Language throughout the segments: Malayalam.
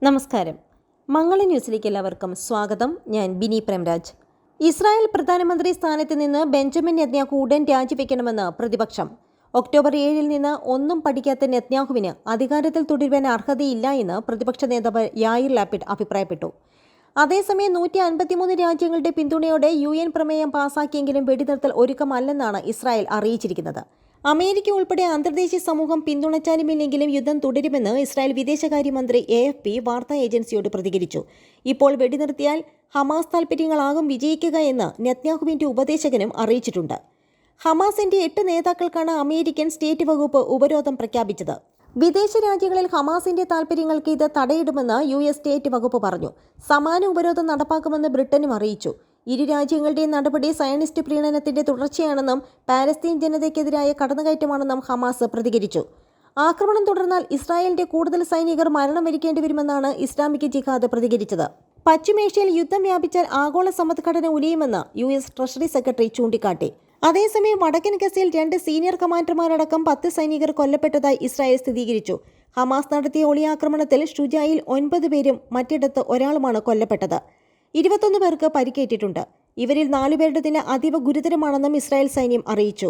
നമസ്കാരം. മംഗള ന്യൂസിലേക്ക് എല്ലാവർക്കും സ്വാഗതം. ഞാൻ ബിനി പ്രേംരാജ്. ഇസ്രായേൽ പ്രധാനമന്ത്രി സ്ഥാനത്ത് നിന്ന് ബെഞ്ചമിൻ നെതന്യാഹു ഉടൻ രാജിവെക്കണമെന്ന് പ്രതിപക്ഷം. ഒക്ടോബർ 7 നിന്ന് ഒന്നും പഠിക്കാത്ത നെതന്യാഹുവിന് അധികാരത്തിൽ തുടരുവാൻ അർഹതയില്ല എന്ന് പ്രതിപക്ഷ നേതാവ് യായിർ ലാപിഡ് അഭിപ്രായപ്പെട്ടു. അതേസമയം 153 രാജ്യങ്ങളുടെ പിന്തുണയോടെ UN പ്രമേയം പാസാക്കിയെങ്കിലും വെടിനിർത്തൽ ഒരുക്കമല്ലെന്നാണ് ഇസ്രായേൽ അറിയിച്ചിരിക്കുന്നത്. അമേരിക്ക ഉൾപ്പെടെ അന്തർദേശീയ സമൂഹം പിന്തുണച്ചാലുമില്ലെങ്കിലും യുദ്ധം തുടരുമെന്ന് ഇസ്രായേൽ വിദേശകാര്യമന്ത്രി AFP വാർത്താ ഏജൻസിയോട് പ്രതികരിച്ചു. ഇപ്പോൾ വെടിനിർത്തിയാൽ ഹമാസ് താൽപര്യങ്ങളാകും വിജയിക്കുക എന്ന് നെതന്യാഹുവിന്റെ ഉപദേശകനും അറിയിച്ചിട്ടുണ്ട്. ഹമാസിന്റെ 8 നേതാക്കൾക്കാണ് അമേരിക്കൻ സ്റ്റേറ്റ് വകുപ്പ് ഉപരോധം പ്രഖ്യാപിച്ചത്. വിദേശ രാജ്യങ്ങളിൽ ഹമാസിന്റെ താൽപര്യങ്ങൾക്ക് ഇത് തടയിടുമെന്ന് US സ്റ്റേറ്റ് വകുപ്പ് പറഞ്ഞു. സമാന ഉപരോധം നടപ്പാക്കുമെന്ന് ബ്രിട്ടനും അറിയിച്ചു. ഇരു രാജ്യങ്ങളുടെയും നടപടി സയനിസ്റ്റ് പ്രീണനത്തിന്റെ തുടർച്ചയാണെന്നും പാലസ്തീൻ ജനതയ്ക്കെതിരായ കടന്നുകയറ്റമാണെന്നും ഹമാസ് പ്രതികരിച്ചു. ആക്രമണം തുടർന്നാൽ ഇസ്രായേലിന്റെ കൂടുതൽ സൈനികർ മരണം വരിക്കേണ്ടി വരുമെന്നാണ് ഇസ്ലാമിക് ജിഹാദ് പ്രതികരിച്ചത്. പശ്ചിമേഷ്യയിൽ യുദ്ധം വ്യാപിച്ചാൽ ആഗോള സമ്പദ്ഘടന ഉലയുമെന്ന് US ട്രഷറി സെക്രട്ടറി ചൂണ്ടിക്കാട്ടി. അതേസമയം വടക്കൻ ഗസയിൽ 2 സീനിയർ കമാൻഡർമാരടക്കം 10 സൈനികർ കൊല്ലപ്പെട്ടതായി ഇസ്രായേൽ സ്ഥിരീകരിച്ചു. ഹമാസ് നടത്തിയ ഒളിയാക്രമണത്തിൽ ഷുജായിൽ 9 പേരും മറ്റിടത്ത് ഒരാളുമാണ് കൊല്ലപ്പെട്ടത്. 21 പേർക്ക് പരിക്കേറ്റിട്ടുണ്ട്. ഇവരിൽ 4 പേരുടെ നില അതീവ ഗുരുതരമാണെന്നും ഇസ്രായേൽ സൈന്യം അറിയിച്ചു.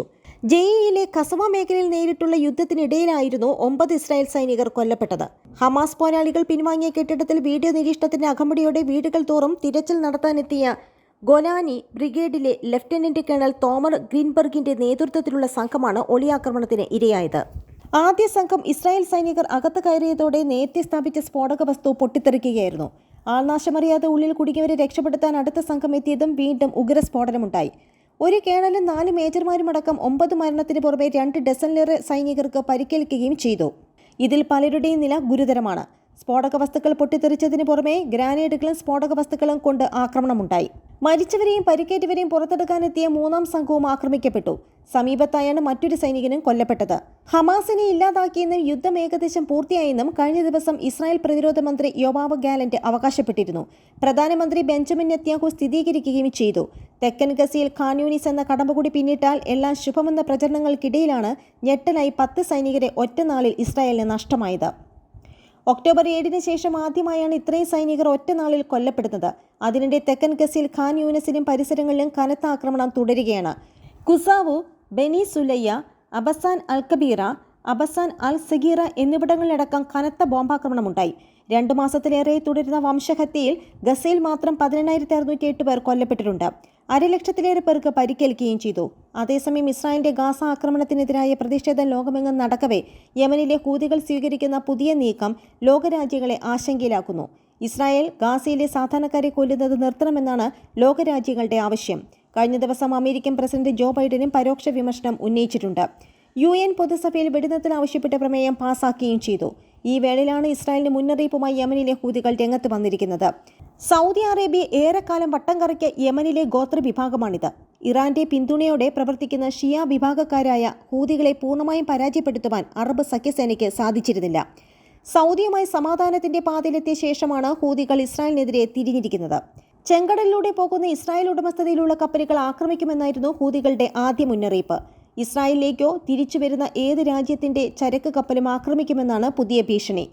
ജെയിയിലെ കസവ മേഖലയിൽ നേരിട്ടുള്ള യുദ്ധത്തിനിടയിലായിരുന്നു 9 ഇസ്രായേൽ സൈനികർ കൊല്ലപ്പെട്ടത്. ഹമാസ് പോരാളികൾ പിൻവാങ്ങിയ കെട്ടിടത്തിൽ വീഡിയോ നിരീക്ഷണത്തിന്റെ അകമ്പടിയോടെ വീടുകൾ തോറും തിരച്ചിൽ നടത്താനെത്തിയ ഗോലാനി ബ്രിഗേഡിലെ ലഫ്റ്റനന്റ് കേണൽ തോമർ ഗ്രീൻബർഗിന്റെ നേതൃത്വത്തിലുള്ള സംഘമാണ് ഒളിയാക്രമണത്തിന് ഇരയായത്. ആദ്യ സംഘം ഇസ്രായേൽ സൈനികർ അകത്ത് കയറിയതോടെ നേരത്തെ സ്ഥാപിച്ച സ്ഫോടക വസ്തു പൊട്ടിത്തെറിക്കുകയായിരുന്നു. ആൾനാശമറിയാതെ ഉള്ളിൽ കുടുങ്ങിയവരെ രക്ഷപ്പെടുത്താൻ അടുത്ത സംഘം എത്തിയതും വീണ്ടും ഉഗ്രസ്ഫോടനമുണ്ടായി. ഒരു കേണലും 4 മേജർമാരുമടക്കം 9 മരണത്തിന് പുറമെ 2 ഡസനിലേറെ സൈനികർക്ക് പരിക്കേൽക്കുകയും ചെയ്തു. ഇതിൽ പലരുടെയും നില ഗുരുതരമാണ്. സ്ഫോടക വസ്തുക്കൾ പൊട്ടിത്തെറിച്ചതിന് പുറമെ ഗ്രാനേഡുകളും സ്ഫോടക വസ്തുക്കളും കൊണ്ട് ആക്രമണമുണ്ടായി. മരിച്ചവരെയും പരിക്കേറ്റവരെയും പുറത്തെടുക്കാനെത്തിയ 3ാം സംഘവും ആക്രമിക്കപ്പെട്ടു. സമീപത്തായാണ് മറ്റൊരു സൈനികനും കൊല്ലപ്പെട്ടത്. ഹമാസിനെ ഇല്ലാതാക്കിയെന്നും യുദ്ധം ഏകദേശം പൂർത്തിയായെന്നും കഴിഞ്ഞ ദിവസം ഇസ്രായേൽ പ്രതിരോധ മന്ത്രി യോവാവ് ഗാലന്റ് അവകാശപ്പെട്ടിരുന്നു. പ്രധാനമന്ത്രി ബെഞ്ചമിൻ നെതന്യാഹു സ്ഥിരീകരിക്കുകയും ചെയ്തു. തെക്കൻ ഗസയിൽ ഖാൻ യൂനിസ് എന്ന കടമ്പുകൂടി പിന്നിട്ടാൽ എല്ലാം ശുഭമെന്ന പ്രചരണങ്ങൾക്കിടയിലാണ് ഞെട്ടലായി 10 സൈനികരെ ഒറ്റനാളിൽ ഇസ്രായേലിന് നഷ്ടമായത്. ഒക്ടോബർ 7 ശേഷം ആദ്യമായാണ് ഇത്രയും സൈനികർ ഒറ്റനാളിൽ കൊല്ലപ്പെടുന്നത്. അതിനിടെ തെക്കൻ ഗസയിൽ ഖാൻ യൂനിസിലും പരിസരങ്ങളിലും കനത്ത ആക്രമണം തുടരുകയാണ്. കുസാവു, ബെനി സുലയ്യ, അബസാൻ അൽ കബീറ, അബസാൻ അൽ സഗീറ എന്നിവിടങ്ങളിലടക്കം കനത്ത ബോംബാക്രമണമുണ്ടായി. 2 മാസത്തിലേറെ തുടരുന്ന വംശഹത്യയിൽ ഗസയിൽ മാത്രം 18,608 പേർ കൊല്ലപ്പെട്ടിട്ടുണ്ട്. 1,00,000-ലേറെ പേർക്ക് പരിക്കേൽക്കുകയും ചെയ്തു. അതേസമയം ഇസ്രായേലിന്റെ ഗാസ ആക്രമണത്തിനെതിരായ പ്രതിഷേധം ലോകമെങ്ങും നടക്കവേ യമനിലെ ഹൂതികൾ സ്വീകരിക്കുന്ന പുതിയ നീക്കം ലോകരാജ്യങ്ങളെ ആശങ്കയിലാക്കുന്നു. ഇസ്രായേൽ ഗാസയിലെ സാധാരണക്കാരെ കൊല്ലുന്നത് നിർത്തണമെന്നാണ് ലോകരാജ്യങ്ങളുടെ ആവശ്യം. കഴിഞ്ഞ ദിവസം അമേരിക്കൻ പ്രസിഡന്റ് ജോ ബൈഡനും പരോക്ഷ വിമർശനം ഉന്നയിച്ചിട്ടുണ്ട്. UN പൊതുസഭയിൽ വെടിനിർത്തൽ ആവശ്യപ്പെട്ട പ്രമേയം പാസാക്കുകയും ചെയ്തു. ഈ വേളയിലാണ് ഇസ്രായേലിന് മുന്നറിയിപ്പുമായി യമനിലെ ഹൂതികൾ രംഗത്ത് വന്നിരിക്കുന്നത്. സൗദി അറേബ്യ ഏറെക്കാലം വട്ടം കറക്കിയ യമനിലെ ഗോത്ര വിഭാഗമാണിത്. ഇറാന്റെ പിന്തുണയോടെ പ്രവർത്തിക്കുന്ന ഷിയ വിഭാഗക്കാരായ ഹൂതികളെ പൂർണ്ണമായും പരാജയപ്പെടുത്തുവാൻ അറബ് സഖ്യസേനയ്ക്ക് സാധിച്ചിരുന്നില്ല. സൗദിയുമായി സമാധാനത്തിന്റെ പാതയിലെത്തിയ ശേഷമാണ് ഹൂതികൾ ഇസ്രായേലിനെതിരെ തിരിഞ്ഞിരിക്കുന്നത്. ചെങ്കടലിലൂടെ പോകുന്ന ഇസ്രായേൽ ഉടമസ്ഥതയിലുള്ള കപ്പലുകൾ ആക്രമിക്കുമെന്നായിരുന്നു ഹൂതികളുടെ ആദ്യ മുന്നറിയിപ്പ്. ഇസ്രായേലിലേക്കോ തിരിച്ചുവരുന്ന ഏത് രാജ്യത്തിന്റെ ചരക്ക് കപ്പലും ആക്രമിക്കുമെന്നാണ് പുതിയ ഭീഷണി.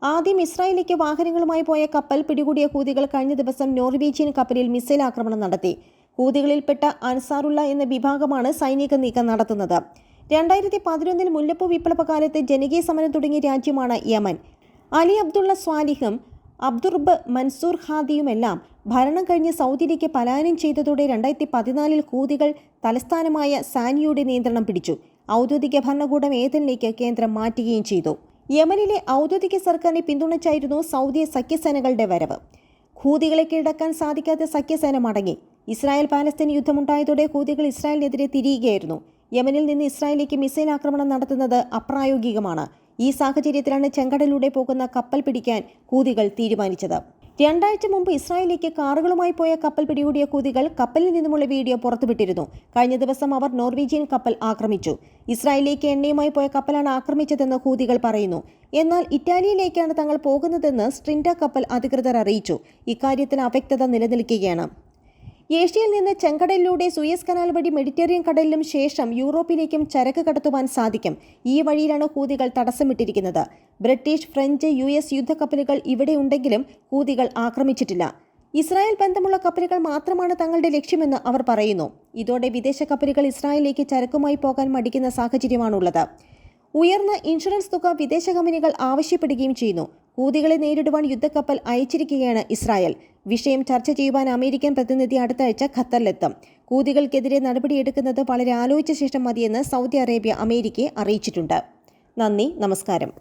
ആദ്യം ഇസ്രായേലിലേക്ക് വാഹനങ്ങളുമായി പോയ കപ്പൽ പിടികൂടിയ ഹൂതികൾ കഴിഞ്ഞ ദിവസം നോർവീജിയൻ കപ്പലിൽ മിസൈൽ ആക്രമണം നടത്തി. ഹൂതികളിൽപ്പെട്ട അൻസാറുള്ള എന്ന വിഭാഗമാണ് സൈനിക നീക്കം നടത്തുന്നത്. 2011 മുല്ലപ്പൂ വിപ്ലവകാലത്ത് ജനകീയ സമരം തുടങ്ങിയ രാജ്യമാണ് യമൻ. അലി അബ്ദുള്ള സ്വാലിഹും അബ്ദുർബ് മൻസൂർ ഹാദിയുമെല്ലാം ഭരണം കഴിഞ്ഞ് സൗദിയിലേക്ക് പലായനം ചെയ്തതോടെ 2014 ഹൂതികൾ തലസ്ഥാനമായ സാനിയുടെ നിയന്ത്രണം പിടിച്ചു. ഔദ്യോഗിക ഭരണകൂടം ഏതനിലേക്ക് കേന്ദ്രം മാറ്റുകയും ചെയ്തു. യമനിലെ ഔദ്യോഗിക സർക്കാരിനെ പിന്തുണച്ചായിരുന്നു സൗദി സഖ്യസേനകളുടെ വരവ്. ഹൂതികളെ കീഴടക്കാൻ സാധിക്കാത്ത സഖ്യസേന മടങ്ങി. ഇസ്രായേൽ പാലസ്തീൻ യുദ്ധമുണ്ടായതോടെ ഹൂതികൾ ഇസ്രായേലിനെതിരെ തിരിയുകയായിരുന്നു. യമനിൽ നിന്ന് ഇസ്രായേലിലേക്ക് മിസൈൽ ആക്രമണം നടത്തുന്നത് അപ്രായോഗികമാണ്. ഈ സാഹചര്യത്തിലാണ് ചെങ്കടലിലൂടെ പോകുന്ന കപ്പൽ പിടിക്കാൻ ഹൂതികൾ തീരുമാനിച്ചത്. 2 ആഴ്ച മുമ്പ് ഇസ്രായേലിലേക്ക് കാറുകളുമായി പോയ കപ്പൽ പിടികൂടിയ ഹൂതികൾ കപ്പലിൽ നിന്നുമുള്ള വീഡിയോ പുറത്തുവിട്ടിരുന്നു. കഴിഞ്ഞ ദിവസം അവർ നോർവീജിയൻ കപ്പൽ ആക്രമിച്ചു. ഇസ്രായേലിലേക്ക് എണ്ണയുമായി പോയ കപ്പലാണ് ആക്രമിച്ചതെന്ന് ഹൂതികൾ പറയുന്നു. എന്നാൽ ഇറ്റാലിയയിലേക്കാണ് തങ്ങൾ പോകുന്നതെന്ന് സ്ട്രിൻഡ കപ്പൽ അധികൃതർ അറിയിച്ചു. ഇക്കാര്യത്തിൽ അവ്യക്തത നിലനിൽക്കുകയാണ്. ഏഷ്യയിൽ നിന്ന് ചെങ്കടലിലൂടെ സൂയസ് കനാൽ വഴി മെഡിറ്ററേനിയൻ കടലിലും ശേഷം യൂറോപ്പിലേക്കും ചരക്ക് കടത്തുവാൻ സാധിക്കും. ഈ വഴിയിലാണ് ഹൂതികൾ തടസ്സമിട്ടിരിക്കുന്നത്. ബ്രിട്ടീഷ്, ഫ്രഞ്ച്, US യുദ്ധക്കപ്പലുകൾ ഇവിടെ ഉണ്ടെങ്കിലും ഹൂതികൾ ആക്രമിച്ചിട്ടില്ല. ഇസ്രായേൽ ബന്ധമുള്ള കപ്പലുകൾ മാത്രമാണ് തങ്ങളുടെ ലക്ഷ്യമെന്ന് അവർ പറയുന്നു. ഇതോടെ വിദേശ കപ്പലുകൾ ഇസ്രായേലിലേക്ക് ചരക്കുമായി പോകാൻ മടിക്കുന്ന സാഹചര്യമാണുള്ളത്. ഉയർന്ന ഇൻഷുറൻസ് തുക വിദേശ കമ്പനികൾ ആവശ്യപ്പെടുകയും ചെയ്യുന്നു. ഹൂതികളെ നേരിടുവാൻ യുദ്ധക്കപ്പൽ അയച്ചിരിക്കുകയാണ് ഇസ്രായേൽ. വിഷയം ചർച്ച ചെയ്യുവാൻ അമേരിക്കൻ പ്രതിനിധി അടുത്ത ആഴ്ച ഖത്തറിലെത്തും. ഹൂതികൾക്കെതിരെ നടപടിയെടുക്കുന്നത് വളരെ ആലോചിച്ച ശേഷം മതിയെന്ന് സൗദി അറേബ്യ അമേരിക്കയെ അറിയിച്ചിട്ടുണ്ട്. നന്ദി, നമസ്കാരം.